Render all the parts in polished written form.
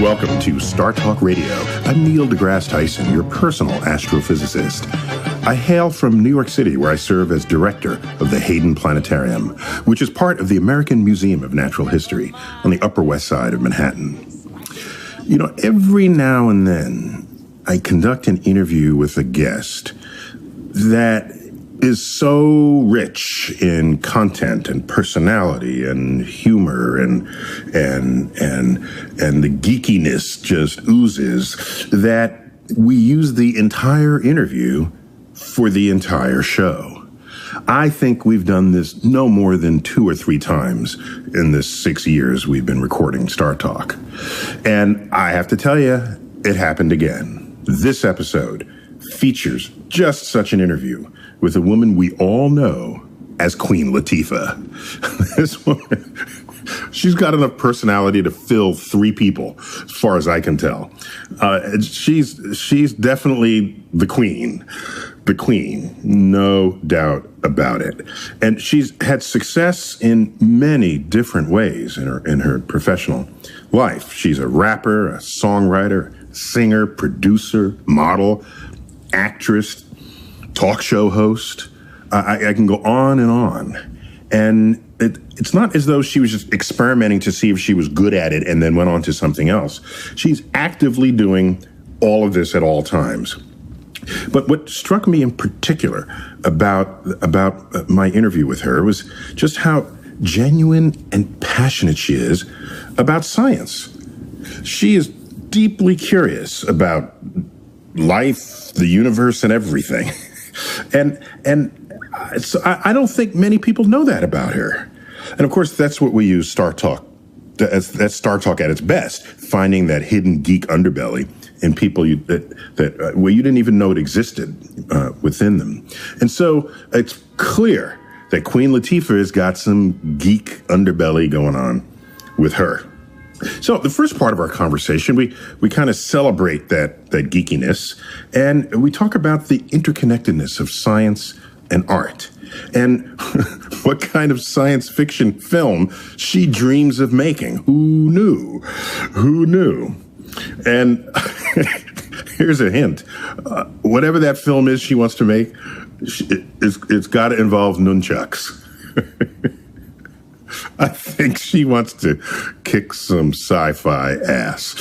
Welcome to Star Talk Radio. I'm Neil deGrasse Tyson, your personal astrophysicist. I hail from New York City, where I serve as director of the Hayden Planetarium, which is part of the American Museum of Natural History on the Upper West Side of Manhattan. You know, every now and then, I conduct an interview with a guest that is so rich in content and personality and humor and the geekiness just oozes that we use the entire interview for the entire show. I think we've done this no more than 2 or 3 times in the 6 years we've been recording Star Talk. And I have to tell you, it happened again. This episode features just such an interview with a woman we all know as Queen Latifah. This woman, she's got enough personality to fill 3 people, as far as I can tell. She's definitely the queen, no doubt about it. And she's had success in many different ways in her professional life. She's a rapper, a songwriter, singer, producer, model, actress, talk show host. I can go on. And it's not as though she was just experimenting to see if she was good at it and then went on to something else. She's actively doing all of this at all times. But what struck me in particular about my interview with her was just how genuine and passionate she is about science. She is deeply curious about life, the universe, and everything. So I don't think many people know that about her. And of course, that's what we use Star Talk. That's Star Talk at its best, finding that hidden geek underbelly in people that where you didn't even know it existed within them. And so it's clear that Queen Latifah has got some geek underbelly going on with her. So the first part of our conversation, we kind of celebrate that geekiness, and we talk about the interconnectedness of science and art, and what kind of science fiction film she dreams of making. Who knew? And here's a hint. Whatever that film is she wants to make, it's got to involve nunchucks. I think she wants to kick some sci-fi ass.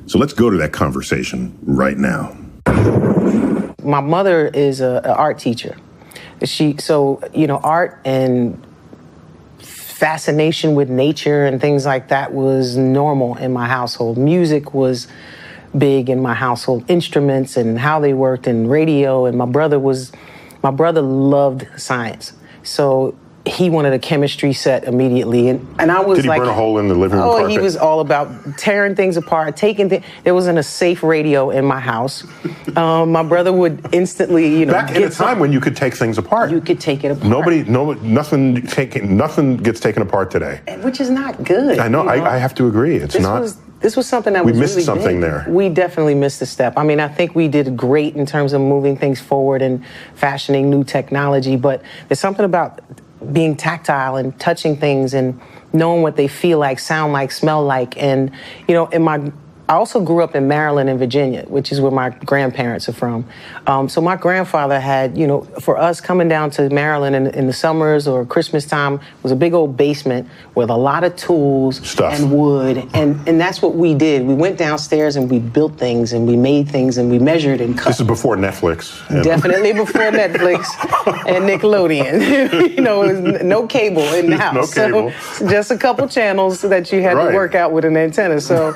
So let's go to that conversation right now. My mother is an art teacher. Art and fascination with nature and things like that was normal in my household. Music was big in my household, instruments and how they worked, and radio. And my brother loved science. So he wanted a chemistry set immediately, and I was like... Did he burn a hole in the living room carpet? He was all about tearing things apart, taking things... There wasn't a safe radio in my house. My brother would instantly, Back in a time when you could take things apart. You could take it apart. Nothing gets taken apart today. Which is not good. I know. I have to agree. This was something that we was missed really something big. there. We definitely missed a step. I mean, I think we did great in terms of moving things forward and fashioning new technology, but there's something about being tactile and touching things and knowing what they feel like, sound like, smell like. And, I also grew up in Maryland and Virginia, which is where my grandparents are from. So my grandfather had, for us coming down to Maryland in the summers or Christmas time, was a big old basement with a lot of tools and wood. And that's what we did. We went downstairs and we built things and we made things and we measured and cut. This is before Netflix. Definitely before Netflix and Nickelodeon. It was no cable in the house. No cable. So just a couple channels that you had to work out with an antenna. So,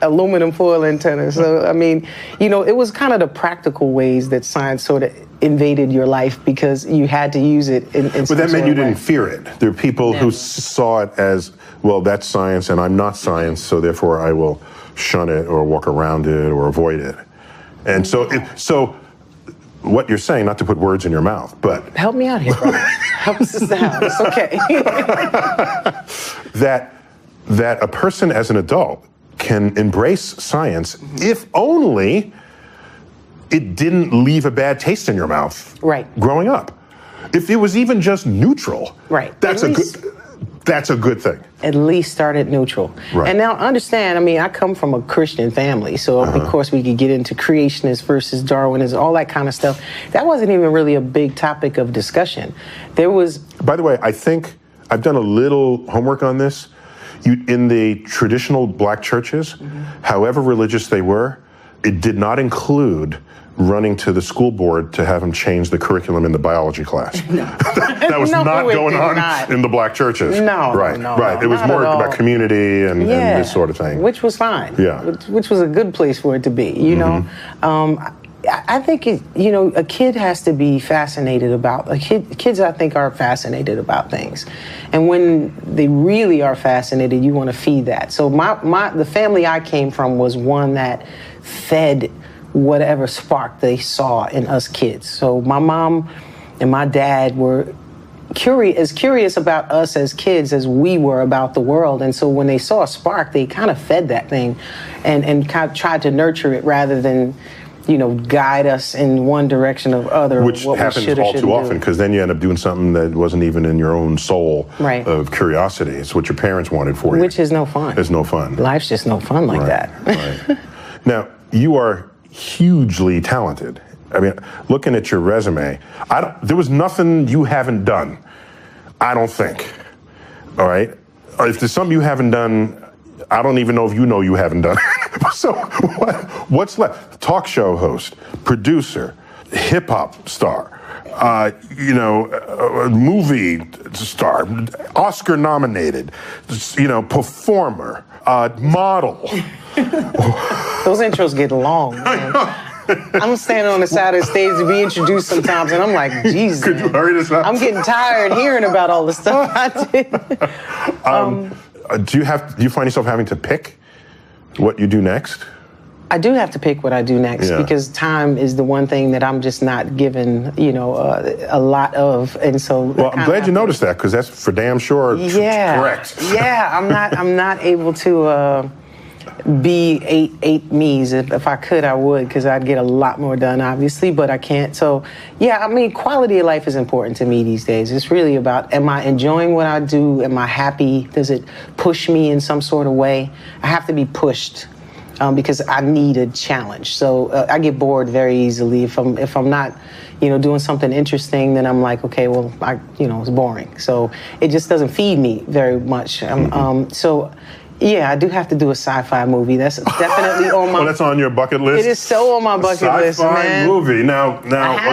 aluminum foil antenna. So, I mean, it was kind of the practical ways that science sort of invaded your life because you had to use it in But that meant you didn't fear it. There are people who saw it as, well, that's science and I'm not science, so therefore I will shun it or walk around it or avoid it. And so what you're saying, not to put words in your mouth, but... Help me out here, brother. Help us out. It's okay. that a person as an adult can embrace science if only it didn't leave a bad taste in your mouth growing up. If it was even just neutral, right? That's That's a good thing. At least start at neutral. Right. And now understand, I mean, I come from a Christian family, so of course we could get into creationists versus Darwinism, all that kind of stuff. That wasn't even really a big topic of discussion. There was... By the way, I think I've done a little homework on this. In the traditional black churches, however religious they were, it did not include running to the school board to have them change the curriculum in the biology class. No. that was No, not it going did on not. in the black churches. No, right, no, right. no, It was not more at all. about community and this sort of thing. Which was fine. Yeah. Which was a good place for it to be, you know. I think, a kid has to be fascinated about, kids I think are fascinated about things. And when they really are fascinated, you want to feed that. So the family I came from was one that fed whatever spark they saw in us kids. So my mom and my dad were curious about us as kids as we were about the world. And so when they saw a spark, they kind of fed that thing and kind of tried to nurture it rather than, guide us in one direction or other. Which happens all too often, because then you end up doing something that wasn't even in your own soul of curiosity. It's what your parents wanted for you. Which is no fun. It's no fun. Life's just no fun like that. Right. Now, you are hugely talented. I mean, looking at your resume, there was nothing you haven't done, I don't think. All right? If there's something you haven't done, I don't even know if you haven't done it. So what's left? Talk show host, producer, hip-hop star, movie star, Oscar nominated, performer, model. Those intros get long, man. I'm standing on the side of the stage to be introduced sometimes, and I'm like, Jesus. Could you hurry this up? I'm getting tired hearing about all the stuff I did. Do you find yourself having to pick what you do next? I do have to pick what I do next because time is the one thing that I'm just not given, a lot of, and so. Well, I'm glad you noticed that, because that's for damn sure correct. Yeah, I'm not able to be eight me's. If I could, I would, because I'd get a lot more done, obviously, but I can't. So, yeah, I mean, quality of life is important to me these days. It's really about, am I enjoying what I do? Am I happy? Does it push me in some sort of way? I have to be pushed. Because I need a challenge. So I get bored very easily. If I'm not, doing something interesting, then I'm like, okay, well, it's boring. So it just doesn't feed me very much. So yeah, I do have to do a sci-fi movie. That's definitely on my. Oh, that's on your bucket list. It is so on my bucket list, man. Sci-fi movie. Now,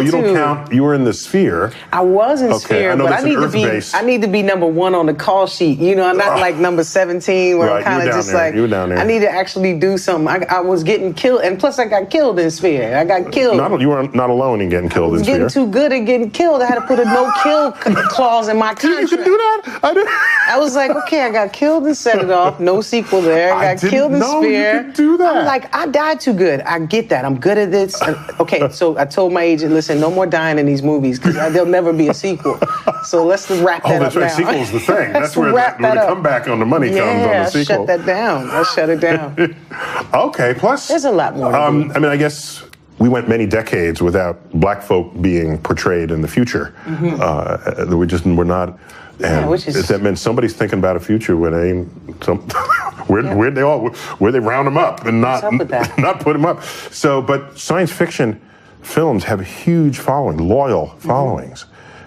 you don't count. You were in the Sphere. I was in Sphere, but I need to be number one on the call sheet. I'm not like number 17, where I'm kind of just like. You were down there. I need to actually do something. I was getting killed, and plus I got killed in Sphere. I got killed. You were not alone in getting killed in Sphere. Getting too good at getting killed. I had to put a no-kill clause in my contract. You could do that. I was like, okay, I got killed and set it off. No sequel there. I got killed in Sphere. You could do that. I'm like, I died too good. I get that. I'm good at this. Okay, so I told my agent, listen, no more dying in these movies, because there'll never be a sequel. So let's wrap that up now. That's right. Sequel's the thing. That's where the comeback on the money comes on the sequel. Shut that down. I shut it down. Okay. Plus, there's a lot more. I guess we went many decades without black folk being portrayed in the future. We're not. And that meant somebody's thinking about a future where where they round them up and not put them up. So, but science fiction films have huge loyal followings.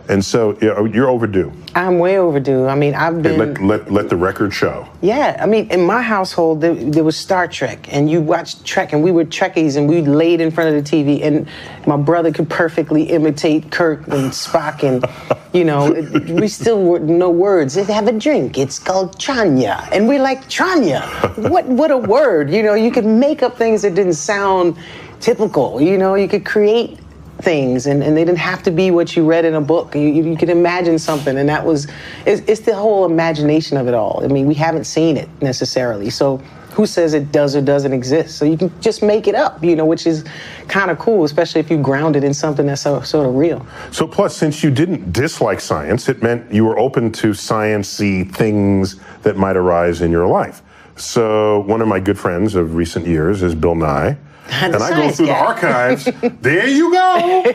And so you're overdue. I'm way overdue. I mean, I've been... Let the record show. Yeah, I mean, in my household, there was Star Trek, and you watched Trek, and we were Trekkies, and we laid in front of the TV, and my brother could perfectly imitate Kirk and Spock, and, we still know words. They have a drink. It's called Tranya. And we're like, Tranya? What a word. You could make up things that didn't sound typical. You could create things, and they didn't have to be what you read in a book. You could imagine something, and it's the whole imagination of it all. I mean, we haven't seen it necessarily, so who says it does or doesn't exist? So you can just make it up, which is kind of cool, especially if you ground it in something that's sort of real. So plus, since you didn't dislike science, it meant you were open to science-y things that might arise in your life. So one of my good friends of recent years is Bill Nye. and I go through the archives. There you go.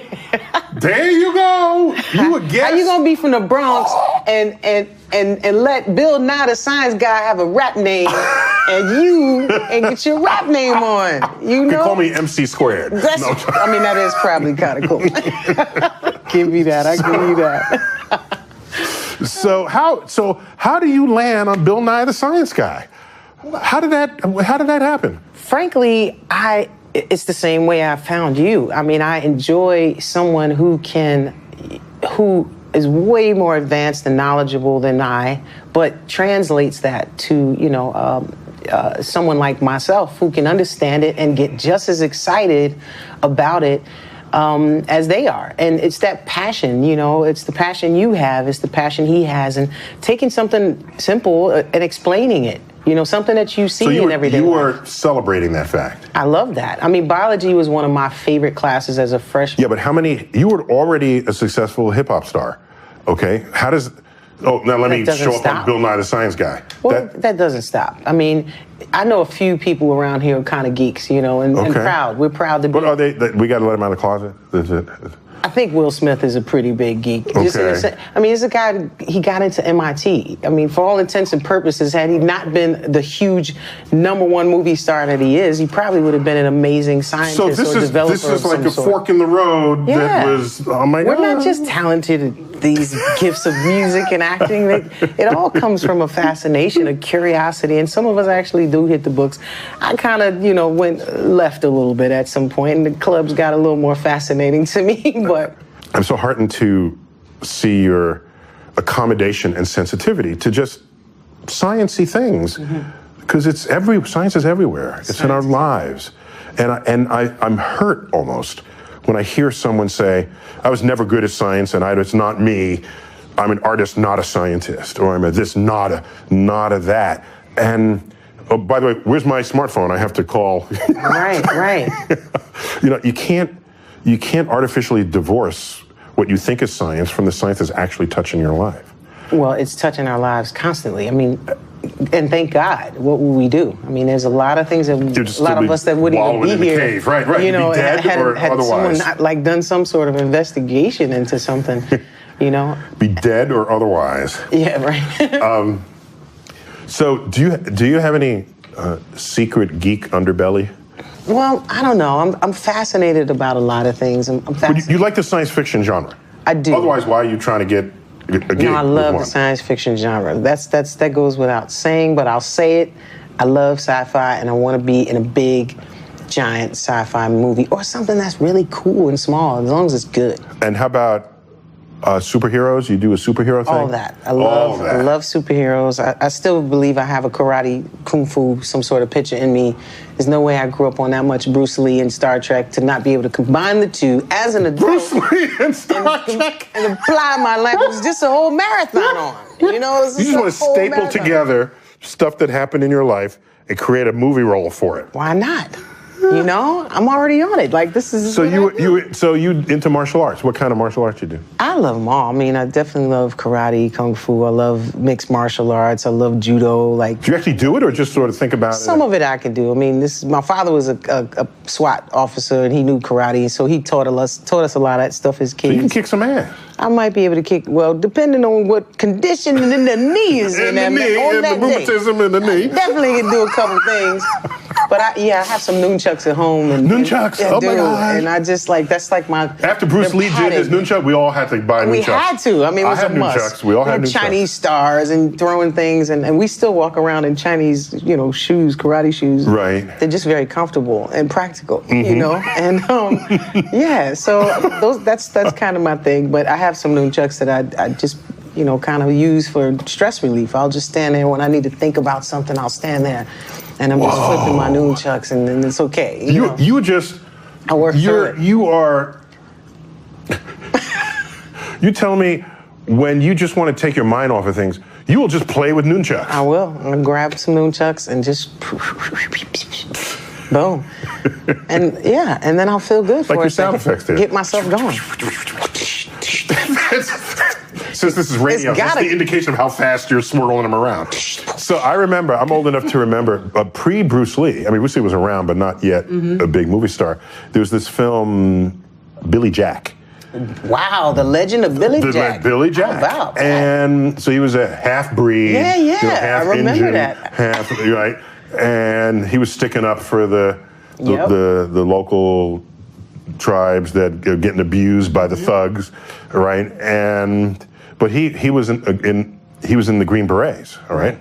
There you go. You would guess. How you gonna be from the Bronx and let Bill Nye the Science Guy have a rap name and get your rap name on? You know? You can call me MC Squared. I mean, that is probably kind of cool. Give me that. I give you that. So how do you land on Bill Nye the Science Guy? How did that happen? Frankly, it's the same way I found you. I mean, I enjoy someone who is way more advanced and knowledgeable than I, but translates that to, someone like myself who can understand it and get just as excited about it as they are. And it's that passion, it's the passion you have, it's the passion he has, and taking something simple and explaining it. Something that you see in everyday life. You were celebrating that fact. I love that. I mean, biology was one of my favorite classes as a freshman. Yeah, but you were already a successful hip hop star, okay? Now let me show up on Bill Nye the Science Guy. Well, that doesn't stop. I mean, I know a few people around here who are kind of geeks, and proud. We're proud to be. But are they? We got to let them out of the closet? Is it? I think Will Smith is a pretty big geek. Okay. He's a guy, he got into MIT. I mean, for all intents and purposes, had he not been the huge #1 movie star that he is, he probably would have been an amazing scientist or developer. This is like a fork in the road that was, oh my God. We're not just talented at these gifts of music and acting. It all comes from a fascination, a curiosity, and some of us actually do hit the books. I kind of, went left a little bit at some point, and the clubs got a little more fascinating to me. But I'm so heartened to see your accommodation and sensitivity to just sciencey things, because science is everywhere. It's in our lives, and I'm hurt almost when I hear someone say, "I was never good at science, and it's not me. I'm an artist, not a scientist, or I'm a this, not a that." And oh, by the way, where's my smartphone? I have to call. Right. You can't artificially divorce what you think is science from the science that's actually touching your life. Well, it's touching our lives constantly. I mean, and thank God, what will we do? I mean, there's a lot of things that a lot of us that wouldn't even be here. Cave. Right. Be dead had otherwise. Someone not done some sort of investigation into something, Be dead or otherwise. Yeah, right. So do you have any secret geek underbelly? Well, I don't know. I'm fascinated about a lot of things. I'm fascinated. You like the science fiction genre? I do. Otherwise, why are you trying to get a gig? No, I love the science fiction genre. That goes without saying, but I'll say it. I love sci-fi, and I want to be in a big, giant sci-fi movie or something that's really cool and small, as long as it's good. And how about superheroes? You do a superhero thing? All that. I love superheroes. I still believe I have a karate, kung fu, some sort of picture in me. There's no way I grew up on that much Bruce Lee and Star Trek to not be able to combine the two as an adult. Bruce Lee and Star Trek. And apply my life. It was just a whole marathon on. You just want to staple together stuff that happened in your life and create a movie role for it. Why not? I'm already on it. Like, this is. So you into martial arts? What kind of martial arts you do? I love them all. I mean, I definitely love karate, kung fu. I love mixed martial arts. I love judo. Like, do you actually do it, or just sort of think about it? Some of it I can do. I mean, my father was a SWAT officer, and he knew karate, so he taught us a lot of that stuff as kids. So you can kick some ass. I might be able to kick. Well, depending on what condition in the knee is in that the rheumatism in the knee. I definitely can do a couple things. But I have some nunchucks at home. Nunchucks? Oh my God. And I just that's like my. After Bruce Lee did his nunchuck, we all had to buy nunchucks. We had to. I mean, it was a must. Nunchucks. We all had nunchucks. Chinese stars and throwing things, and we still walk around in Chinese, shoes, karate shoes. Right. They're just very comfortable and practical, And so that's kind of my thing. But I have some nunchucks that I just kind of use for stress relief. I'll just stand there when I need to think about something. I'll stand there, and I'm just flipping my nunchucks, and it's okay. I work through it. You tell me when you just want to take your mind off of things, you will just play with nunchucks. I will. I'll grab some nunchucks and just boom, and then I'll feel good for your sound effects there. Get myself going. Since this is radio, that's the indication of how fast you're swirling them around. So I remember, I'm old enough to remember, pre-Bruce Lee, I mean, Bruce Lee was around, but not yet a big movie star. There was this film, Billy Jack. Wow, the legend of Billy Jack. Billy Jack. How about that? And so he was a half-breed. Yeah, half I remember Indian, that. Half, right? And he was sticking up for the local tribes that are getting abused by the thugs, right? But he was in the Green Berets, all right?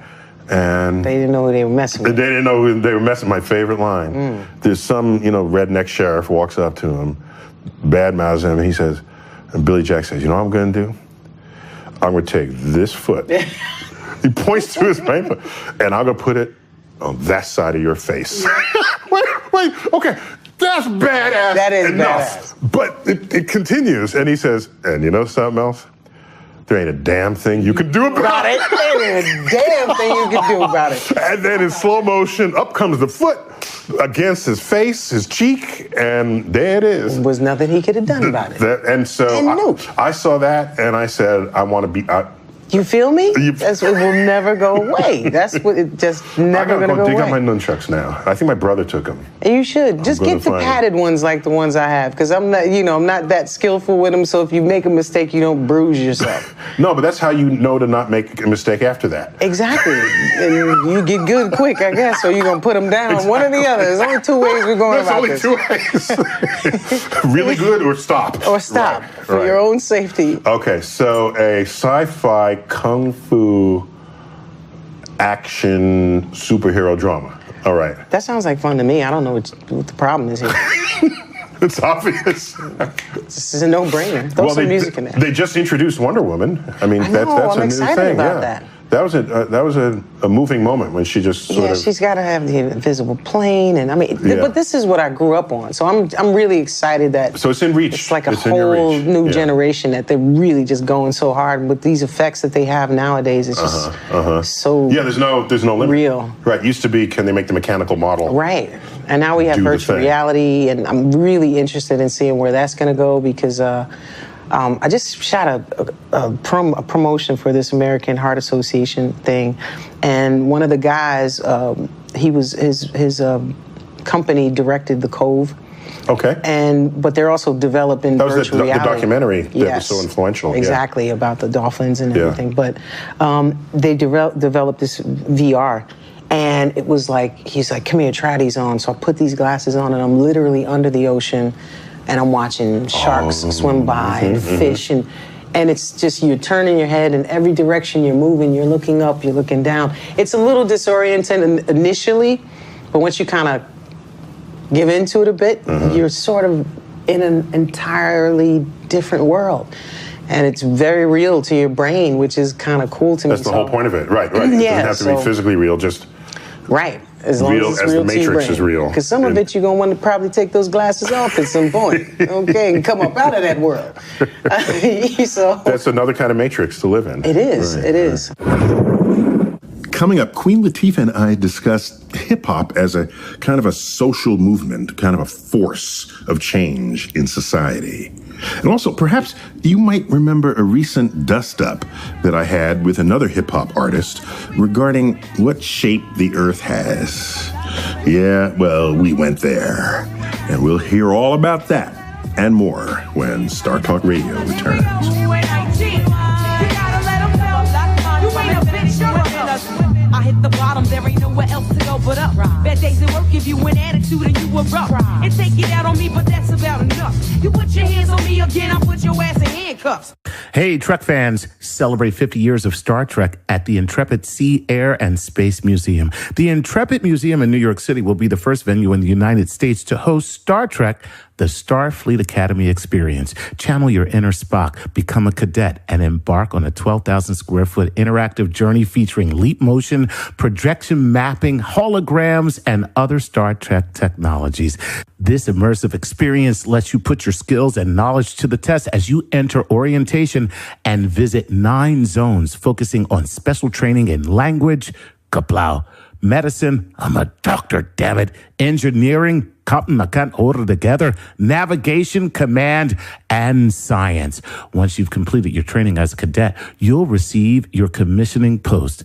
And they didn't know who they were messing with. They didn't know who they were messing. My favorite line. There's some, redneck sheriff walks up to him, badmouths him, and he says, and Billy Jack says, you know what I'm going to do? I'm going to take this foot. He points to his right foot, and I'm going to put it on that side of your face. wait, okay. That's badass. That is enough. badass. But it continues, and he says, and you know something else? There ain't a damn thing you can do about it. There ain't a damn thing you can do about it. And then in slow motion, up comes the foot against his face, his cheek, and there it is. There was nothing he could have done about it. And so I saw that, and I said, I want to be... You feel me? It will never go away. That's what it just never going to go away. I got my nunchucks now. I think my brother took them. And you should. Just get the padded ones like the ones I have, because I'm not, I'm not that skillful with them, so if you make a mistake, you don't bruise yourself. No, but that's how you know to not make a mistake after that. Exactly. And you get good quick, I guess, so you're going to put them down. Exactly. One or the other. There's only two ways we're going about this. There's only 2 ways. Really good or stop. Or stop, for your own safety. Okay, so a sci-fi kung fu action superhero drama. All right. That sounds like fun to me. I don't know what the problem is here. It's obvious. This is a no-brainer. Throw some music in there. They just introduced Wonder Woman. I mean, that's I'm a new excited thing. about that. That was a moving moment when she just sort of... she's got to have the invisible plane, and I mean, but this is what I grew up on, so I'm really excited that... So it's in reach. It's like a whole new generation that they're really just going so hard with these effects that they have nowadays. It's just so... Yeah, there's no limit. Real. Right, used to be, can they make the mechanical model? Right, and now we have virtual reality, and I'm really interested in seeing where that's going to go, because... I just shot a promotion for this American Heart Association thing, and one of the guys, his company directed The Cove. Okay. But they're also developing virtual reality. The documentary that was so influential. Exactly, about the dolphins and everything. But they developed this VR. And it was like, he's like, come here, try these on. So I put these glasses on, and I'm literally under the ocean, and I'm watching sharks swim by and fish, and it's just, you're turning your head in every direction you're moving, you're looking up, you're looking down. It's a little disorienting initially, but once you kind of give into it a bit, you're sort of in an entirely different world. And it's very real to your brain, which is kind of cool to me. That's the whole point of it, right. It doesn't have to be physically real, just... Right. As long as it's real, the Matrix is real. Because some of it you're going to want to probably take those glasses off at some point, okay, and come up out of that world. So that's another kind of Matrix to live in. It is. It is. Coming up, Queen Latifah and I discussed hip-hop as a kind of a social movement, kind of a force of change in society. And also, perhaps you might remember a recent dust-up that I had with another hip-hop artist regarding what shape the earth has. Yeah, well, we went there. And we'll hear all about that and more when Star Talk Radio returns. I hit the bottom, there ain't nowhere else to go but up. Bad days at work give you an attitude and you erupt. And take it out on me, but that's about enough. You put your hands on me again, I'll put your ass in handcuffs. Hey, Trek fans, celebrate 50 years of Star Trek at the Intrepid Sea, Air, and Space Museum. The Intrepid Museum in New York City will be the first venue in the United States to host Star Trek, the Starfleet Academy experience. Channel your inner Spock, become a cadet, and embark on a 12,000 square foot interactive journey featuring leap motion, projection mapping, holograms, and other Star Trek technologies. This immersive experience lets you put your skills and knowledge to the test as you enter orientation and visit 9 zones focusing on special training in language, kaplow, medicine, I'm a doctor, damn it, engineering, something I can't hold it together, navigation, command, and science. Once you've completed your training as a cadet, you'll receive your commissioning post.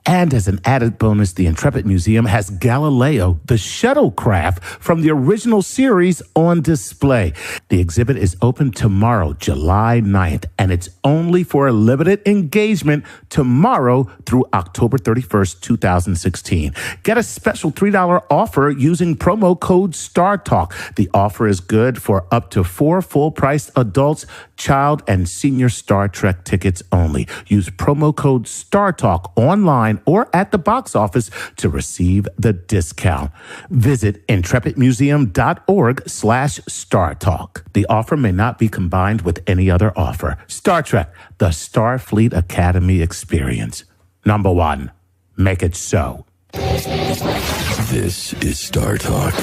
And as an added bonus, the Intrepid Museum has Galileo, the shuttlecraft from the original series, on display. The exhibit is open tomorrow, July 9th, and it's only for a limited engagement tomorrow through October 31st, 2016. Get a special $3 offer using promo code StarTalk. The offer is good for up to 4 full-priced adults, child, and senior Star Trek tickets only. Use promo code StarTalk online or at the box office to receive the discount. Visit intrepidmuseum.org/StarTalk. The offer may not be combined with any other offer. Star Trek, the Starfleet Academy experience. Number 1, make it so. This is Star Talk.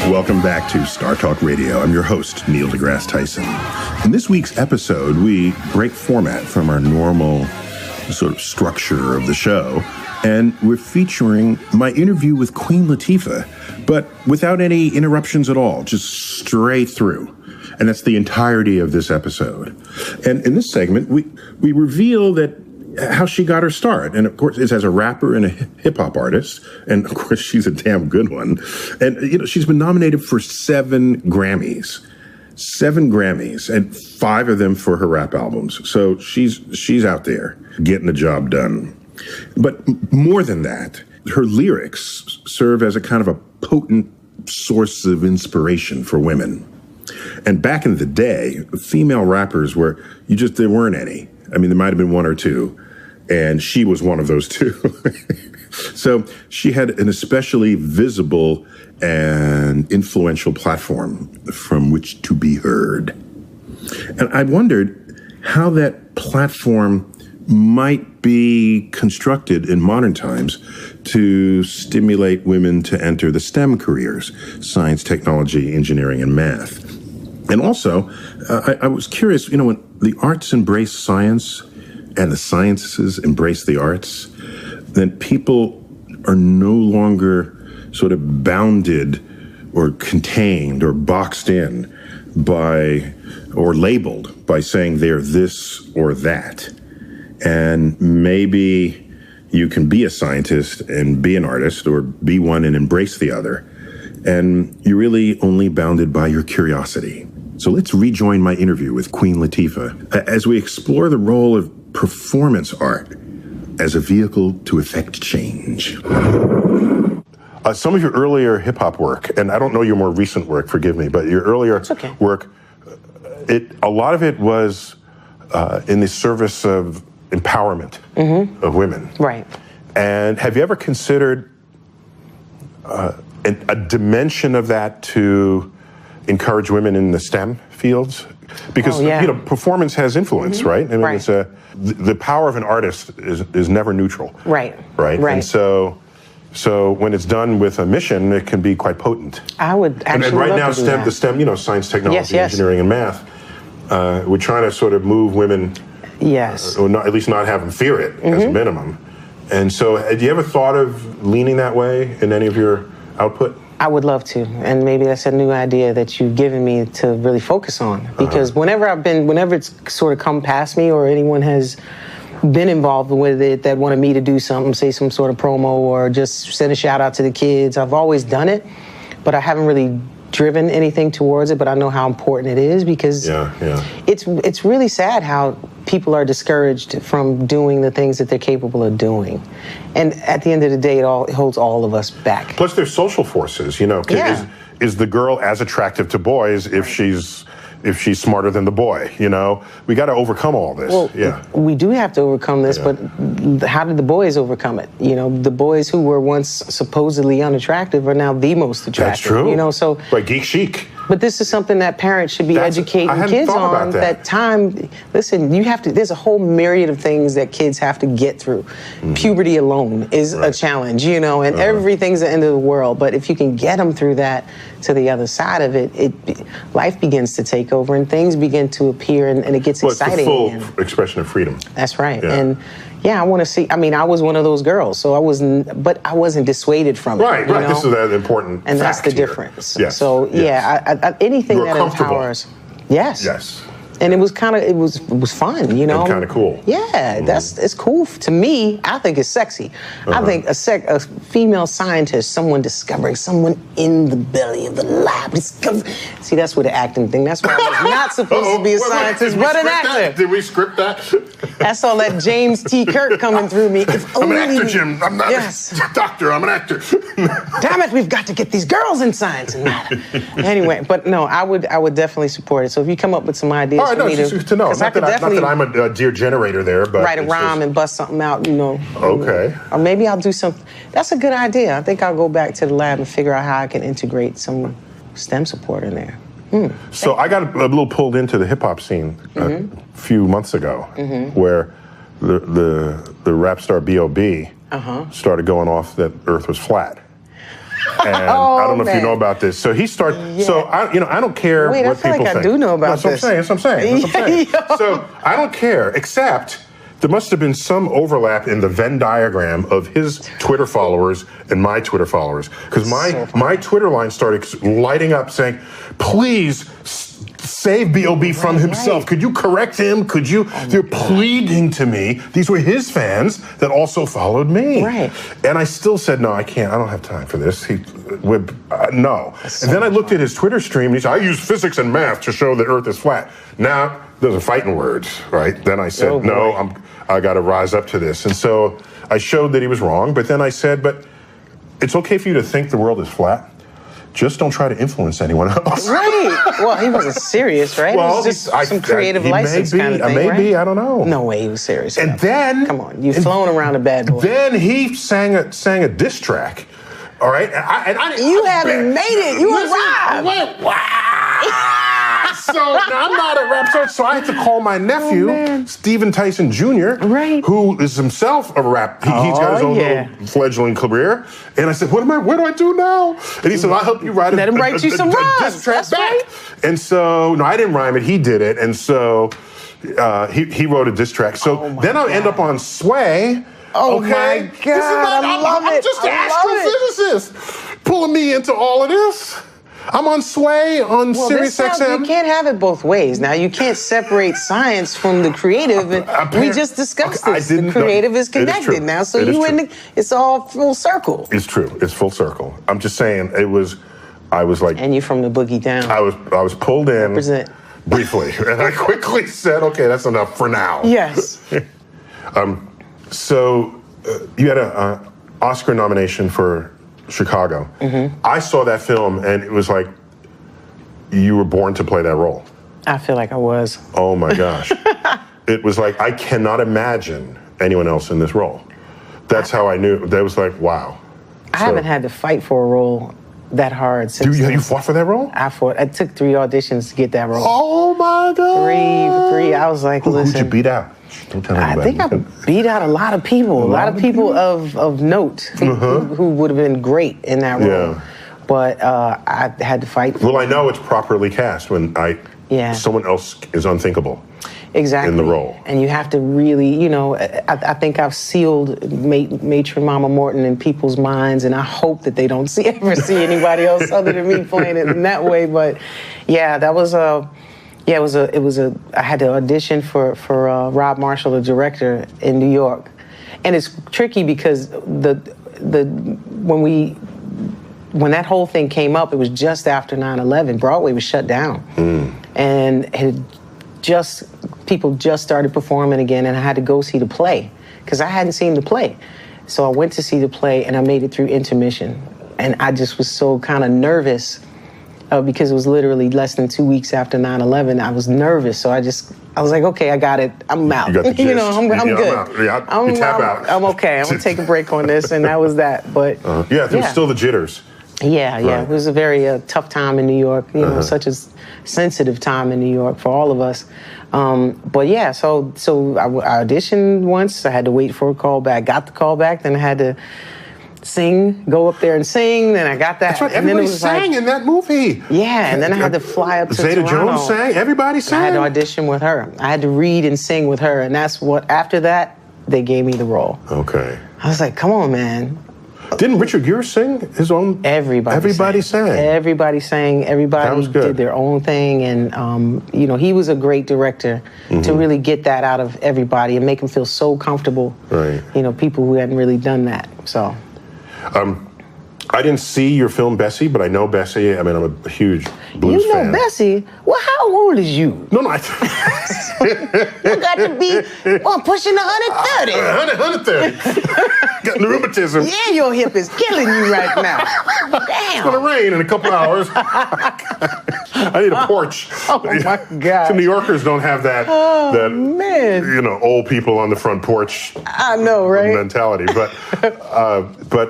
Welcome back to Star Talk Radio. I'm your host, Neil deGrasse Tyson. In this week's episode, we break format from our normal sort of structure of the show, and we're featuring my interview with Queen Latifah, but without any interruptions at all, just straight through. And that's the entirety of this episode. And in this segment, we reveal that how she got her start. And of course, it's as a rapper and a hip-hop artist. And of course, she's a damn good one. And, you know, she's been nominated for 7 Grammys. 7 Grammys, and 5 of them for her rap albums. So she's out there getting the job done. But more than that, her lyrics serve as a kind of a potent source of inspiration for women. And back in the day, female rappers there weren't any. I mean, there might have been 1 or 2, and she was one of those 2. So she had an especially visible and influential platform from which to be heard. And I wondered how that platform might be constructed in modern times to stimulate women to enter the STEM careers, science, technology, engineering, and math. And also, I was curious, you know, when the arts embrace science and the sciences embrace the arts, then people are no longer sort of bounded or contained or boxed in by or labeled by saying they're this or that. And maybe you can be a scientist and be an artist, or be one and embrace the other. And you're really only bounded by your curiosity. So let's rejoin my interview with Queen Latifah as we explore the role of performance art as a vehicle to effect change. Some of your earlier hip-hop work, and I don't know your more recent work, forgive me, but your earlier work, a lot of it was in the service of empowerment of women. Right. And have you ever considered a dimension of that to encourage women in the STEM fields? Because you know, performance has influence, right? I mean, it's the power of an artist is never neutral. Right. And so when it's done with a mission, it can be quite potent. I would actually and right love now, to do that. the STEM, you know, science, technology, Yes. engineering, and math, we're trying to sort of move women. Yes. Or not, at least not have them fear it as a minimum. And so, have you ever thought of leaning that way in any of your output? I would love to, and maybe that's a new idea that you've given me to really focus on. Because whenever it's sort of come past me, or anyone has been involved with it that wanted me to do something, say some sort of promo or just send a shout out to the kids, I've always done it, but I haven't really driven anything towards it. But I know how important it is, because it's really sad how people are discouraged from doing the things that they're capable of doing. And at the end of the day, it holds all of us back. Plus, there's social forces, you know. Is the girl as attractive to boys if she's smarter than the boy, you know? We got to overcome all this. Well, we do have to overcome this, but how did the boys overcome it? You know, the boys who were once supposedly unattractive are now the most attractive. That's true. You know, so like geek chic. But this is something that parents should be educating kids on. That time, listen, there's a whole myriad of things that kids have to get through. Puberty alone is a challenge, you know, and everything's the end of the world. But if you can get them through that, to the other side of it, life begins to take over and things begin to appear and it gets exciting. It's the full expression of freedom. That's right. Yeah. And yeah, I want to see. I mean, I was one of those girls, so I wasn't dissuaded from it. Right. You know? This is an important and that's the here. difference. Yes. So yeah, anything that empowers. Yes. Yes. And it was fun, you know. And kind of cool. Yeah, it's cool to me. I think it's sexy. I think a female scientist, someone discovering someone in the belly of the lab. See, that's where the acting thing. That's why I was not supposed to be a scientist, but an actor. Did we script that? That's all that James T. Kirk coming through me. I'm an actor, Jim. I'm not a doctor. I'm an actor. Damn it, we've got to get these girls in science and matter. Anyway, but no, I would definitely support it. So if you come up with some ideas. All right, just to know. Not that I'm a dear generator there, but write a rhyme and bust something out, you know. Okay. Or maybe I'll do something. That's a good idea. I think I'll go back to the lab and figure out how I can integrate some STEM support in there. So I got a little pulled into the hip hop scene a few months ago, where the rap star B.O.B. Started going off that Earth was flat. And I don't know if you know about this. So he started. Yeah. So I don't care what people think. I do know about this. That's what I'm saying. So I don't care, except there must have been some overlap in the Venn diagram of his Twitter followers and my Twitter followers, because my Twitter line started lighting up saying, "Please save B.O.B. from himself. Right. Could you correct him? Could you?" They're pleading to me. These were his fans that also followed me. Right. And I still said, no, I can't. I don't have time for this. No. And then I looked at his Twitter stream, and he said, "I use physics and math to show the Earth is flat." Now, those are fighting words, right? Then I said, I got to rise up to this. And so I showed that he was wrong, but then I said, but it's okay for you to think the world is flat. Just don't try to influence anyone else. Right. Well, he wasn't serious, right? Well, it was just some creative license kind of thing, maybe, right? I don't know. No way he was serious. And then... Come on, you've flown around a bad boy. Then he sang a diss track, all right? You haven't made it. You arrived. I went, wow. So now I'm not a rap star, so I had to call my nephew, Stephen Tyson Jr., who is himself a rap. He's got his own little fledgling career. And I said, what do I do now? And he said, I'll help you write Let him write you some rhymes. Diss track back. Right. And so, no, I didn't rhyme it. He did it. And so he wrote a diss track. So then I'll end up on Sway. Oh, my God. I'm just an astrophysicist pulling me into all of this. I'm on Sway on Sirius XM. You can't have it both ways. Now, you can't separate science from the creative. And we just discussed this. The creative is connected now. So it's all full circle. It's true. It's full circle. I'm just saying I was like... And you from the boogie down. I was pulled in. Represent. Briefly. And I quickly said, okay, that's enough for now. Yes. So you had an Oscar nomination for Chicago. I saw that film and it was like you were born to play that role. I feel like I was. Oh my gosh. It was like, I cannot imagine anyone else in this role. That's how I knew. That was like, wow. I haven't had to fight for a role that hard since. You fought for that role? I fought. I took 3 auditions to get that role. Oh my God. 3. I was like, listen. Who'd you beat out? Don't tell anybody. I think I beat out a lot of people. A lot of people of note who would have been great in that role. Yeah. But I had to fight for I know it's properly cast when someone else is unthinkable. Exactly. In the role. And you have to really, I think I've sealed Matron Mama Morton in people's minds, and I hope that they don't ever see anybody else other than me playing it in that way. But yeah, that was I had to audition for Rob Marshall, the director in New York. And it's tricky because when that whole thing came up, it was just after 9/11. Broadway was shut down. And people just started performing again, and I had to go see the play because I hadn't seen the play. So I went to see the play, and I made it through intermission. And I just was so kind of nervous because it was literally less than 2 weeks after 9/11. I was nervous, so I was like, okay, I got it. I'm out. You got the gist. I'm good. You tap out. I'm okay. I'm gonna take a break on this, and that was that. But there was still the jitters. Yeah. It was a very tough time in New York. Such a sensitive time in New York for all of us. But yeah, so I auditioned once. I had to wait for a call back. Got the call back. Then I had to sing, go up there and sing. Then I got that. That's right. And then Everybody sang in that movie. Yeah, and then I had to fly up to Zeta Toronto. Jones sang. Everybody sang. I had to audition with her. I had to read and sing with her, and that's what. After that, they gave me the role. Okay. I was like, come on, man. Didn't Richard Gere sing his own? Everybody sang. Everybody sang. Everybody did their own thing, and he was a great director to really get that out of everybody and make them feel so comfortable. Right. People who hadn't really done that. So. I didn't see your film Bessie, but I know Bessie. I mean, I'm a huge blues fan. You know Bessie? Well, how old is you? No. You got to be, pushing 130. 130. Got rheumatism. Yeah, your hip is killing you right now. Damn. It's going to rain in a couple hours. I need a porch. Oh, my God. Some New Yorkers don't have that, man. Old people on the front porch I know, right? mentality. But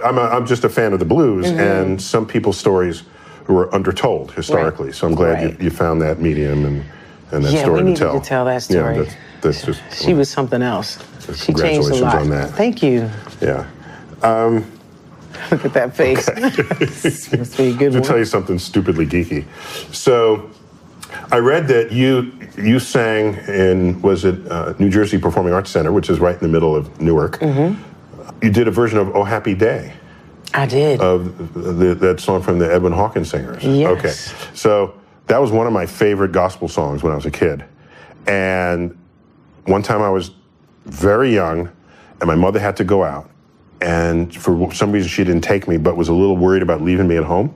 I'm just a fan of the blues, and some people's stories were undertold historically. Right. So I'm glad you found that medium and that story to tell. Yeah, we needed to tell that story. Yeah, that's just... She was something else. She changed a lot. On that. Thank you. Yeah. Look at that face. Okay. Must be a good To one. tell you something stupidly geeky. So I read that you sang in, was it New Jersey Performing Arts Center, which is right in the middle of Newark. You did a version of Oh Happy Day. I did. Of that song from the Edwin Hawkins Singers. Yes. Okay. So that was one of my favorite gospel songs when I was a kid. And one time I was very young, and my mother had to go out. And for some reason, she didn't take me, but was a little worried about leaving me at home.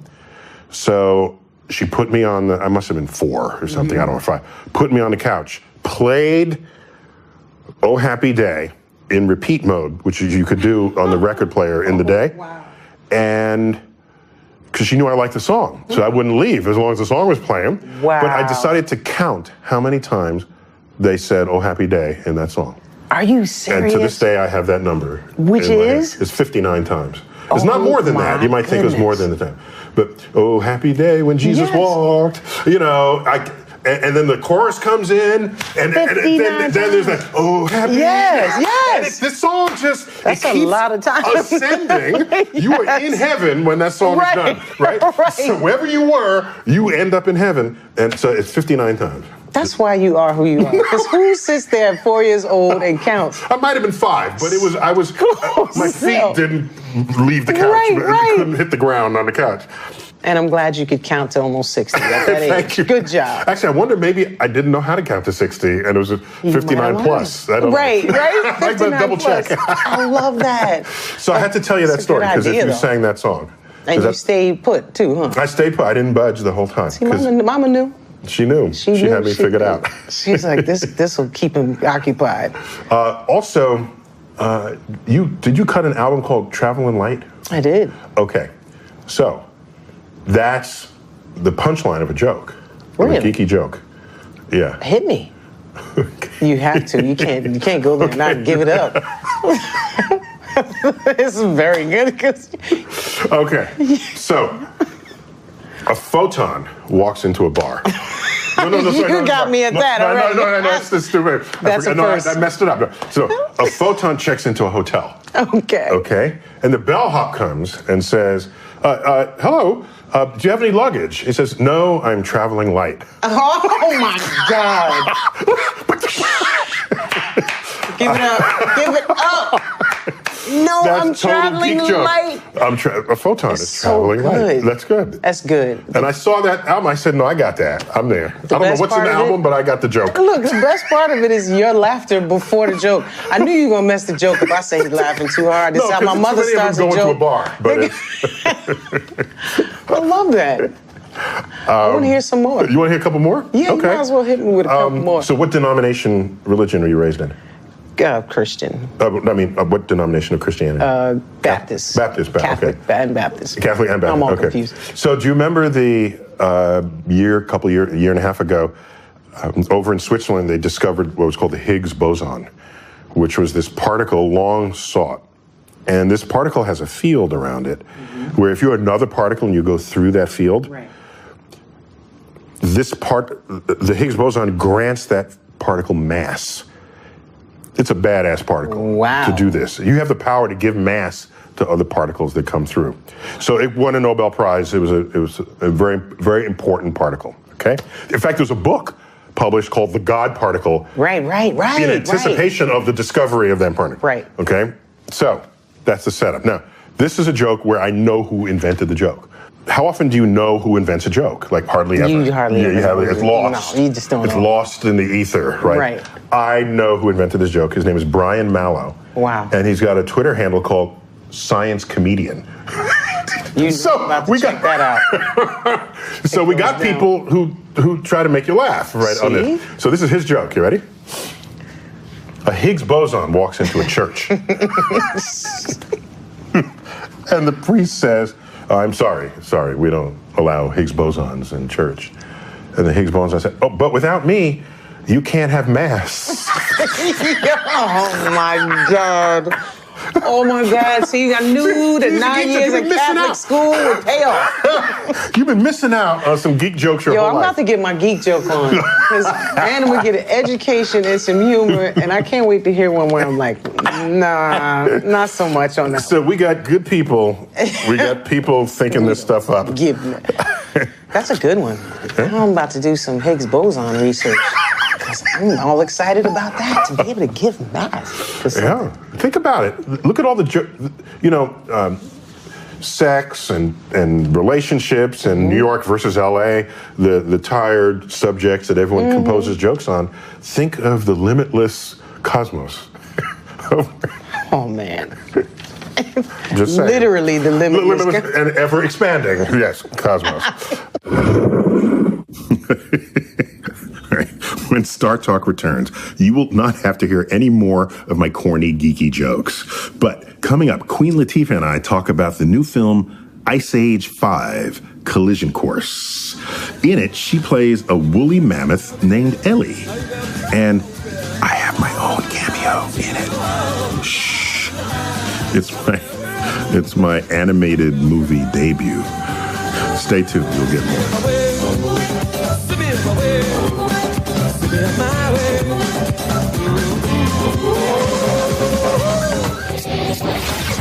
So she put me on I must have been 4 or something, I don't know, 5. Put me on the couch, played Oh Happy Day in repeat mode, which you could do on the record player in the day. Wow. And because she knew I liked the song, so I wouldn't leave as long as the song was playing. Wow. But I decided to count how many times they said "Oh Happy Day" in that song. Are you serious? And to this day, I have that number. Which is? It's 59 times. It's not more than that. You might think it was more than the time. But "Oh Happy Day when Jesus walked," and then the chorus comes in, and then there's that "Oh Happy Day." Yes. This song just That's it a keeps lot of time. ascending. You are in heaven when that song is done, right? Right. So wherever you were, you end up in heaven, and so it's 59 times. That's why you are who you are. Because who sits there at 4 years old and counts? I might have been 5, but my feet didn't leave the couch. Right. I couldn't hit the ground on the couch. And I'm glad you could count to almost 60 at that age. Thank you. Good job. Actually, I wonder maybe I didn't know how to count to 60, and it was a 59 plus. I don't know. Right. I better double plus. check. I love that. So I had to tell you that That's a story good because if idea, you though. sang that song. And you stayed put, too, huh? I stayed put. I didn't budge the whole time. See, Mama knew. She knew. She knew, had me figured out. She's like, this will keep him occupied. Also, did you cut an album called Traveling Light? I did. Okay. So that's the punchline of a joke. Really? Of a geeky joke. Yeah. Hit me. You have to. You can't go there and not give it up. This is very good. Okay. So a photon walks into a bar. No, You got me at that already. No, that's stupid. That's a first. I messed it up. No. So a photon checks into a hotel. Okay. Okay. And the bellhop comes and says, hello, do you have any luggage? He says, no, I'm traveling light. Oh, my God. Give it up. Give it up. No, That's I'm traveling light. A photon is so traveling light. good. That's good. That's good. And I saw that album. I said, no, I got that. I'm there. I don't know best what's in part the of it- album, but I got the joke. Look, the best part of it is your laughter before the joke. I knew you were gonna mess the joke if I say he's laughing too hard. This is how my mother starts a going to a joke. bar, but I love that. I want to hear some more. you want to hear a couple more? Yeah, okay. you might as well hit me with a couple more. So what denomination, religion are you raised in? Christian. What denomination of Christianity? Baptist. Baptist, Catholic okay. and Baptist. Catholic and Baptist. I'm all okay. confused. So do you remember the year and a half ago, over in Switzerland, they discovered what was called the Higgs boson, which was this particle long sought. And this particle has a field around it, where if you're another particle and you go through that field, Right. the Higgs boson grants that particle mass. It's a badass particle Wow. to do this. You have the power to give mass to other particles that come through. So it won a Nobel Prize. It was a very, very important particle, okay? In fact, there's a book published called The God Particle. Right. In anticipation of the discovery of that particle. Right. Okay? So, that's the setup. Now, this is a joke where I know who invented the joke. How often do you know who invents a joke? Like hardly ever. You hardly ever. It's lost. No, you just don't know. It's lost in the ether, right? Right. I know who invented this joke. His name is Brian Mallow. Wow. And he's got a Twitter handle called Science Comedian. About to check that out. So we got people who try to make you laugh, right? On this. So this is his joke. You ready? A Higgs boson walks into a church. And the priest says, I'm sorry, we don't allow Higgs bosons in church. And the Higgs boson said, oh, but without me, you can't have mass. Oh my God. Oh my God. See, I knew that 9 years of Catholic school would pay off. You've been missing out on some geek jokes your whole life. I'm about to get my geek joke on. Because I'm going to get an education and some humor, and I can't wait to hear one where I'm like, nah, not so much on that. So we got good people. We got people thinking this stuff up. That's a good one. I'm about to do some Higgs boson research. I'm all excited about that, to be able to give math. Yeah, think about it. Look at all the, sex and relationships and New York versus LA, the tired subjects that everyone composes jokes on. Think of the limitless cosmos. Oh, man. Just saying. Literally the limitless and ever expanding, yes, cosmos. When Star Talk returns, you will not have to hear any more of my corny, geeky jokes. But coming up, Queen Latifah and I talk about the new film Ice Age 5, Collision Course. In it, she plays a woolly mammoth named Ellie. And I have my own cameo in it. Shh. It's my animated movie debut. Stay tuned, you'll get more.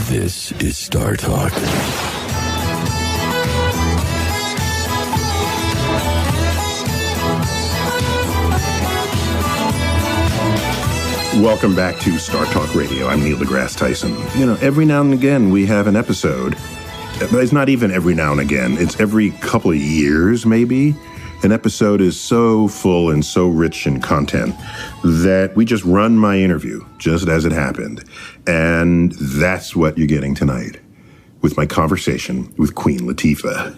This is Star Talk. Welcome back to Star Talk Radio. I'm Neil deGrasse Tyson. Every now and again we have an episode. It's not even every now and again. It's every couple of years, maybe. An episode is so full and so rich in content that we just run my interview just as it happened. And that's what you're getting tonight with my conversation with Queen Latifah.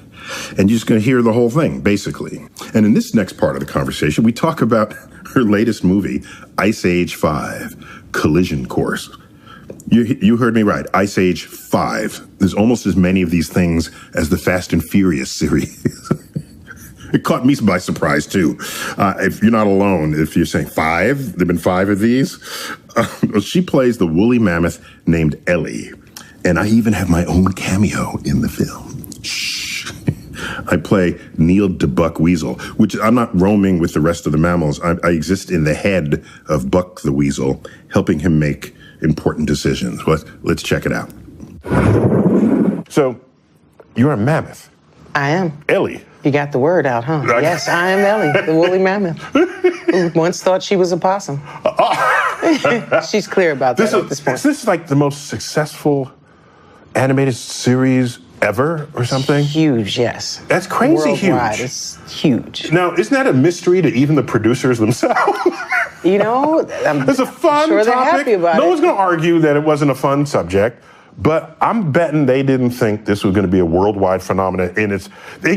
And you're just going to hear the whole thing, basically. And in this next part of the conversation, we talk about her latest movie, Ice Age 5, Collision Course. You heard me right, Ice Age 5. There's almost as many of these things as the Fast and Furious series. It caught me by surprise, too. If you're not alone, if you're saying 5, there have been 5 of these. She plays the woolly mammoth named Ellie. And I even have my own cameo in the film. Shh. I play Neil the Buck Weasel, which I'm not roaming with the rest of the mammals. I exist in the head of Buck the Weasel, helping him make important decisions. Let's check it out. So, you're a mammoth. I am. Ellie. You got the word out, huh? Yes, I am Ellie, the woolly mammoth, who once thought she was a possum. She's clear about that at this point. Is this like the most successful animated series ever or something? Huge, yes. That's crazy Worldwide, huge. it's huge. Now, isn't that a mystery to even the producers themselves? It's a fun sure topic. They're happy about no it. one's going to argue that it wasn't a fun subject. But I'm betting they didn't think this was going to be a worldwide phenomenon. And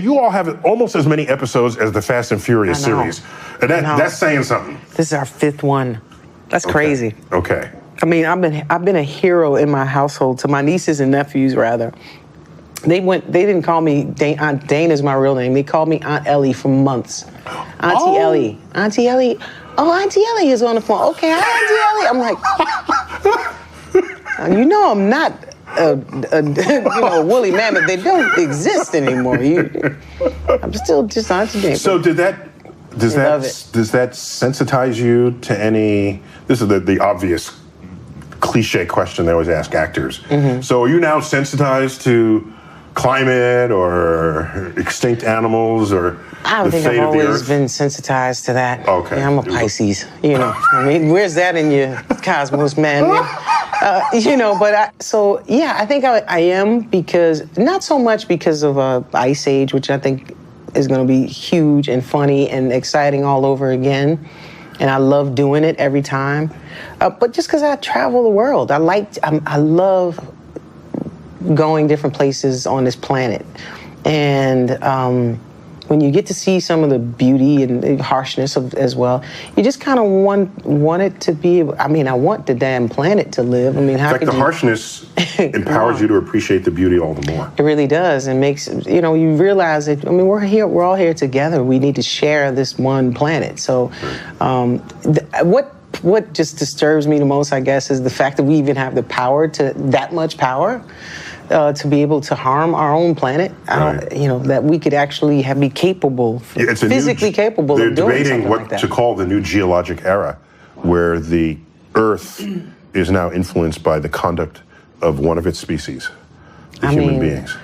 you all have almost as many episodes as the Fast and Furious series. And that's saying something. This is our 5th one. That's crazy. Okay. I mean, I've been a hero in my household, to my nieces and nephews, rather. They didn't call me Aunt Dane is my real name. They called me Aunt Ellie for months. Auntie Ellie. Auntie Ellie. Oh, Auntie Ellie is on the phone. Okay, hi, Auntie Ellie. I'm like, I'm not a woolly mammoth. They don't exist anymore. I'm still just Auntie Dane. So does that sensitize you to any? This is the obvious cliche question they always ask actors. So are you now sensitized to climate or extinct animals or I the think fate I've of the always earth? been sensitized to that. Okay. Yeah, I'm a Pisces, you know. I mean, where's that in your cosmos, man? You know, but I think I am, because, not so much because of Ice Age, which I think is going to be huge and funny and exciting all over again. And I love doing it every time. But just because I travel the world. I love going different places on this planet. And when you get to see some of the beauty and the harshness as well, you just kind of want it to be, I mean, I want the damn planet to live. I mean, how could the harshness empowers you to appreciate the beauty all the more. It really does. And makes, you know, you realize that, I mean, we're all here together. We need to share this one planet. So what just disturbs me the most, I guess, is the fact that we even have the power that much power to be able to harm our own planet. You know, that we could actually be capable, physically capable of doing something like that. They're debating what to call the new geologic era, where the Earth is now influenced by the conduct of one of its species, the human beings.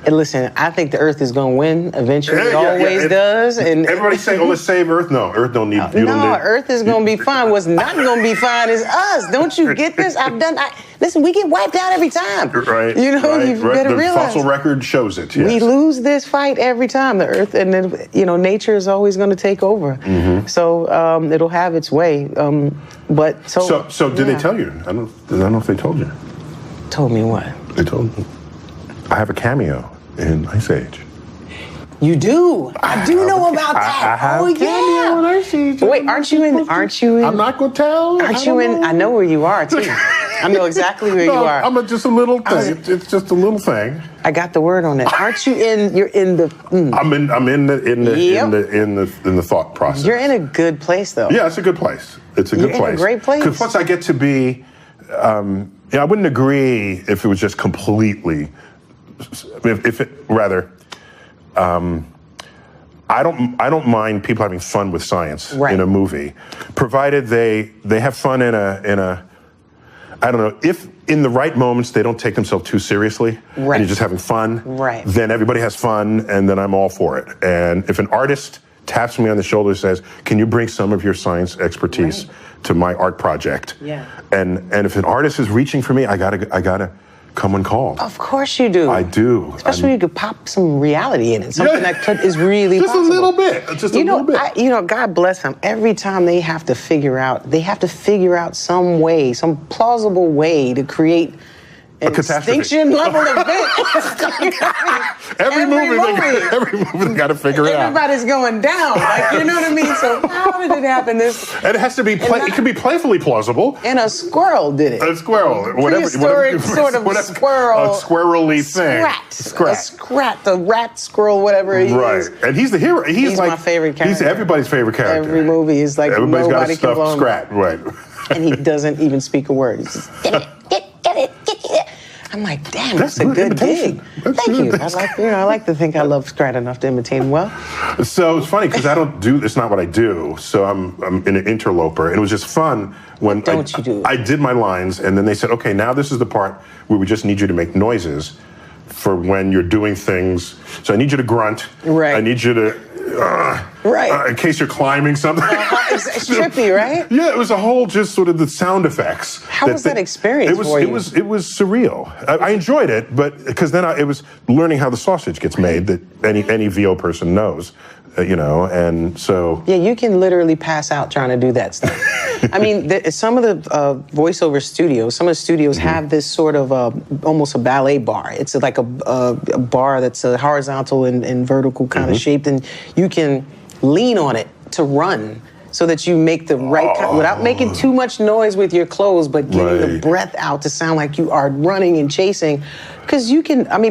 And listen, I think the Earth is going to win eventually. It always does. And everybody's saying, "Oh, let's save Earth." No, Earth don't need. Earth is going to be fine. What's not going to be fine is us. Don't you get this? Listen, we get wiped out every time. Right. You know, you better realize. The fossil record shows it. Yes. We lose this fight every time. The Earth, and then, you know, nature is always going to take over. So it'll have its way. So did they tell you? I don't know if they told you. Told me what? They told me. I have a cameo in Ice Age. You do. I do know about that. I have a cameo in Ice Age. Wait, aren't you in? I'm not going to tell. Aren't you in? I know where you are too. I know exactly where you are. I'm just a little thing. It's just a little thing. I got the word on it. Aren't you in? You're in the. I'm in the thought process. You're in a good place, though. Yeah, it's a good place. It's a good place. In a great place. Because plus I get to be. I wouldn't agree if it was just completely. I don't mind people having fun with science in a movie, provided they have fun in a I don't know, if in the right moments they don't take themselves too seriously and you're just having fun, then everybody has fun and then I'm all for it. And if an artist taps me on the shoulder and says, "Can you bring some of your science expertise to my art project?" And if an artist is reaching for me, I gotta come when called. Of course you do. I do. Especially when you could pop some reality in it. Something that is really just possible. a little bit. Just a little bit. God bless them. Every time they have to figure out some way, some plausible way to create an extinction level event. Every movie they got to figure it out. Everybody's going down. Like, you know what I mean? So how did it happen? And it has to be. It can be playfully plausible. And a squirrel did it. A squirrel, whatever sort of squirrel. A squirrely thing. A rat, squirrel, whatever he is. And he's the hero. He's like my favorite character. He's everybody's favorite character. Every movie is like everybody's nobody got can blow him. Scrat, right? And he doesn't even speak a word. He's just get it. I'm like, damn, that's a good gig. Thank you. I like to think I love Scrat enough to imitate him well. So it's funny because it's not what I do. So I'm an interloper, and it was just fun when I did my lines, and then they said, okay, now this is the part where we just need you to make noises for when you're doing things. So I need you to grunt. Right. I need you to. In case you're climbing something. It's trippy, right? Yeah, it was a whole just sort of the sound effects. How was that experience for you? It was surreal. I enjoyed it, but because then it was learning how the sausage gets made that any VO person knows, and so. Yeah, you can literally pass out trying to do that stuff. I mean, some of the voiceover studios, some of the studios have this sort of almost a ballet bar. It's like a bar that's a horizontal and vertical kind of shaped, and you can lean on it to run so that you make the right kind, without making too much noise with your clothes, but getting the breath out to sound like you are running and chasing. Because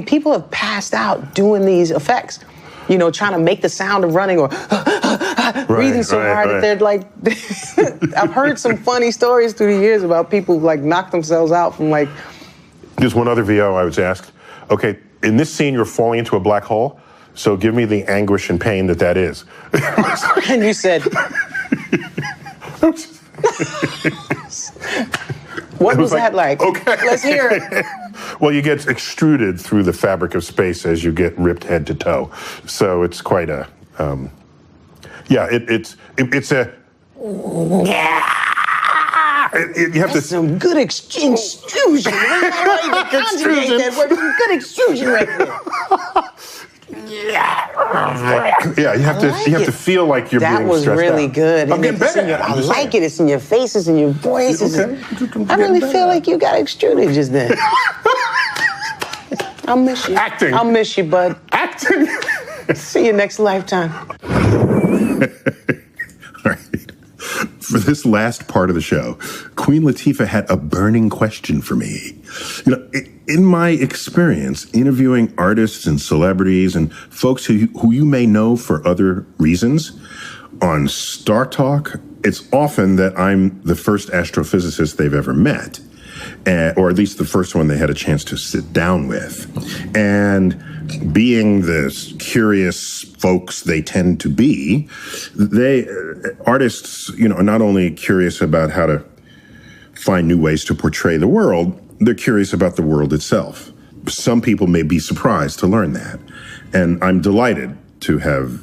people have passed out doing these effects, trying to make the sound of running or breathing so hard that they're like, I've heard some funny stories through the years about people like knock themselves out from like. There's one other VO I was asked, okay, in this scene you're falling into a black hole, so give me the anguish and pain that is. And you said. What It was that like? Okay. Let's hear it. Well, you get extruded through the fabric of space as you get ripped head to toe. So it's quite a, it's a, you have That's some good extrusion. I don't even conjugate that word. Some good extrusion right there. Yeah, you have to feel like you're being stressed out. That was really good. I'm getting better. I like it. It's in your faces and your voices. Okay. I really feel like you got extruded just then. I'll miss you. Acting. I'll miss you, bud. Acting. See you next lifetime. All right. For this last part of the show, Queen Latifah had a burning question for me. You know, in my experience interviewing artists and celebrities and folks who you may know for other reasons, on Star Talk, it's often that I'm the first astrophysicist they've ever met, or at least the first one they had a chance to sit down with. And being the curious folks they tend to be, artists, are not only curious about how to find new ways to portray the world, they're curious about the world itself. Some people may be surprised to learn that. And I'm delighted to have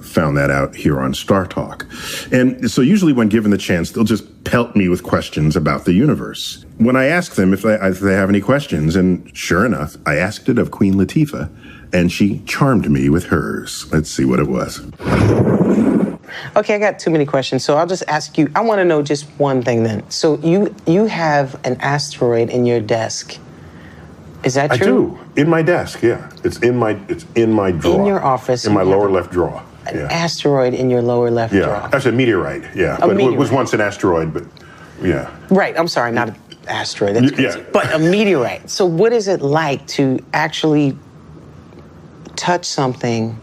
found that out here on Star Talk. And so usually when given the chance, they'll just pelt me with questions about the universe. When I ask them if they have any questions, and sure enough, I asked it of Queen Latifah, and she charmed me with hers. Let's see what it was. Okay, I got too many questions, so I'll just ask you. I want to know just one thing then. So you have an asteroid in your desk. Is that true? I do. In my desk, yeah. It's in my drawer. In your office. In my lower left drawer. An asteroid in your lower left drawer. Yeah, that's a meteorite, yeah. But it was once an asteroid, but yeah. Right, I'm sorry, not an asteroid. That's crazy. Yeah. But a meteorite. So what is it like to actually touch something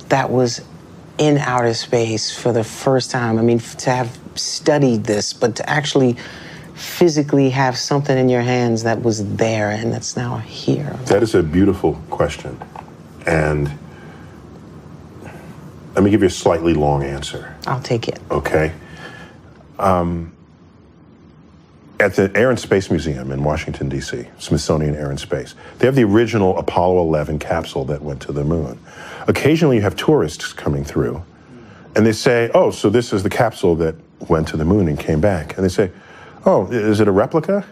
that was in outer space for the first time? I mean, to have studied this, but to actually physically have something in your hands that was there and that's now here. That is a beautiful question. And let me give you a slightly long answer. I'll take it. Okay. At the Air and Space Museum in Washington, D.C., Smithsonian Air and Space, they have the original Apollo 11 capsule that went to the moon. Occasionally you have tourists coming through and they say, oh, so this is the capsule that went to the moon and came back. And they say, oh, is it a replica?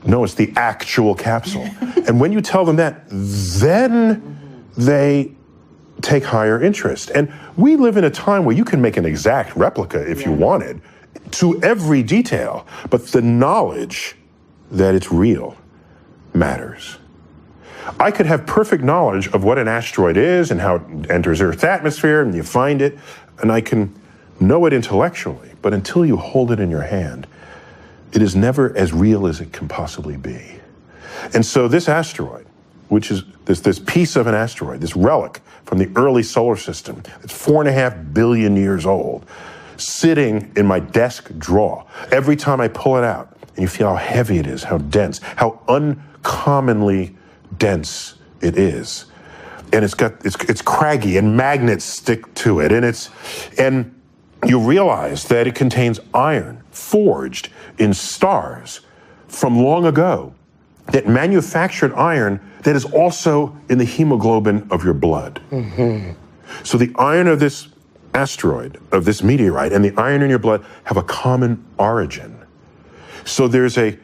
No, it's the actual capsule. And when you tell them that, then they take higher interest. And we live in a time where you can make an exact replica if you wanted, to every detail, but the knowledge that it's real matters. I could have perfect knowledge of what an asteroid is and how it enters Earth's atmosphere, and you find it, and I can know it intellectually, but until you hold it in your hand, it is never as real as it can possibly be. And so this asteroid, which is this piece of an asteroid, this relic from the early solar system, it's 4.5 billion years old, sitting in my desk drawer. Every time I pull it out, and you feel how heavy it is, how dense, how uncommonly dense it is. And it's craggy, and magnets stick to it, and you realize that it contains iron forged in stars from long ago that manufactured iron that is also in the hemoglobin of your blood. Mm-hmm. So the iron of this asteroid, of this meteorite, and the iron in your blood have a common origin. So there's a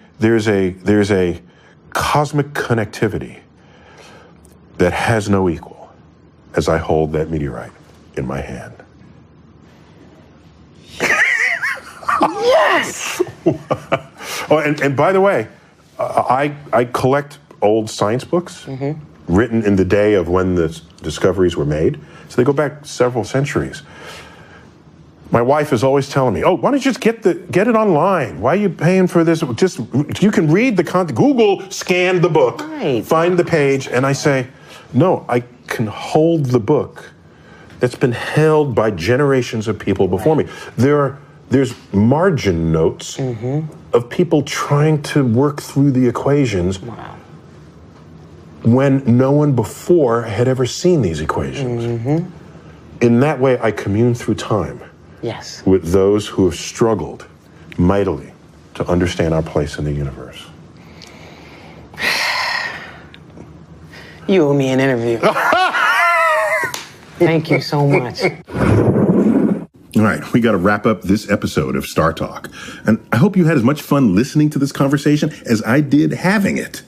cosmic connectivity that has no equal as I hold that meteorite in my hand. Yes! Oh, and by the way, I collect old science books written in the day of when the discoveries were made. So they go back several centuries. My wife is always telling me, oh, why don't you just get it online? Why are you paying for this? Just, you can read the content. Google scanned the book, find the page, and I say, no, I can hold the book that's been held by generations of people before me. There's margin notes of people trying to work through the equations when no one before had ever seen these equations. In that way, I commune through time with those who have struggled mightily to understand our place in the universe? You owe me an interview. Thank you so much. All right, we got to wrap up this episode of Star Talk. And I hope you had as much fun listening to this conversation as I did having it.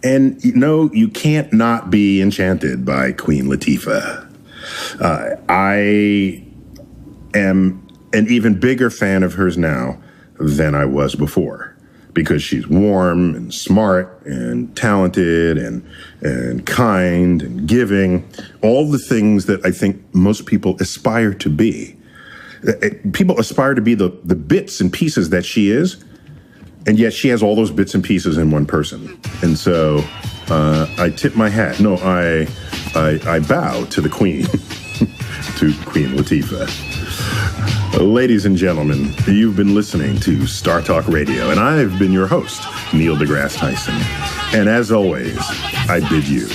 And you can't not be enchanted by Queen Latifah. I am an even bigger fan of hers now than I was before, because she's warm and smart and talented and kind and giving, all the things that I think most people aspire to be. People aspire to be the bits and pieces that she is, and yet she has all those bits and pieces in one person. And so I tip my hat. No, I bow to the Queen, to Queen Latifah. Ladies and gentlemen, you've been listening to Star Talk Radio, and I've been your host, Neil deGrasse Tyson. And as always, I bid you